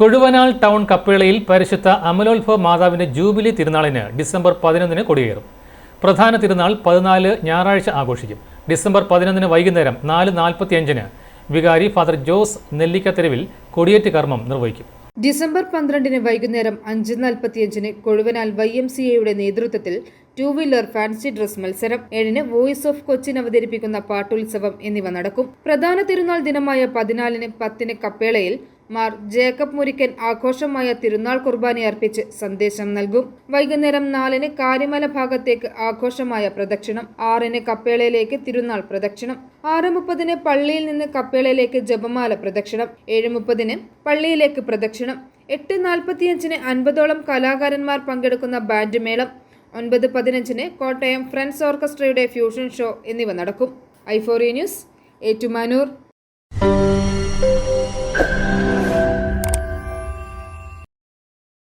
Kozhuvanal town കപ്പേളയിൽ പരിശുദ്ധ അമലോത്ഭവ മാതാവിന്റെ jubilee തിരുനാളിന് ഡിസംബർ 11 കൊടിയേറും. പ്രധാന തിരുനാൾ 14 ഞായറാഴ്ച ആഘോഷിക്കും. ഡിസംബർ 11 വൈകുന്നേരം 4:45 വികാരി ഫാദർ ജോസ് നെല്ലിക്കത്തെരുവിൽ കൊടിയേറ്റ് കർമ്മം നിർവഹിക്കും. ഡിസംബർ 12 വൈകുന്നേരം 5:45 കൊഴുവനാൽ YMCAയുടെ നേതൃത്വത്തിൽ 2 വീലർ ഫാൻസി ഡ്രസ് മത്സരം, 7 വോയിസ് ഓഫ് കൊച്ചിൻ അവതരിപ്പിക്കുന്ന പാട്ടുത്സവം എന്നിവ നടക്കും. പ്രധാന തിരുനാൾ ദിനമായ 14 10 കപ്പേളയിൽ മാർ ജേക്കബ് മുരിക്കൻ ആഘോഷമായ തിരുനാൾ കുർബാന അർപ്പിച്ച് സന്ദേശം നൽകും. വൈകുന്നേരം 4 കാര്യമല ഭാഗത്തേക്ക് ആഘോഷമായ പ്രദക്ഷിണം, 6 കപ്പേളയിലേക്ക് തിരുനാൾ പ്രദക്ഷിണം, 6:30 പള്ളിയിൽ നിന്ന് കപ്പേളയിലേക്ക് ജപമാല പ്രദക്ഷിണം, 7:30 പള്ളിയിലേക്ക് പ്രദക്ഷിണം, 8:45 50ഓളം കലാകാരന്മാർ പങ്കെടുക്കുന്ന ബാൻഡ് മേളം, 9:15 കോട്ടയം ഫ്രണ്ട്സ് ഓർക്കസ്ട്രയുടെ ഫ്യൂഷൻ ഷോ എന്നിവ നടക്കും. i4 news, Ettumanoor.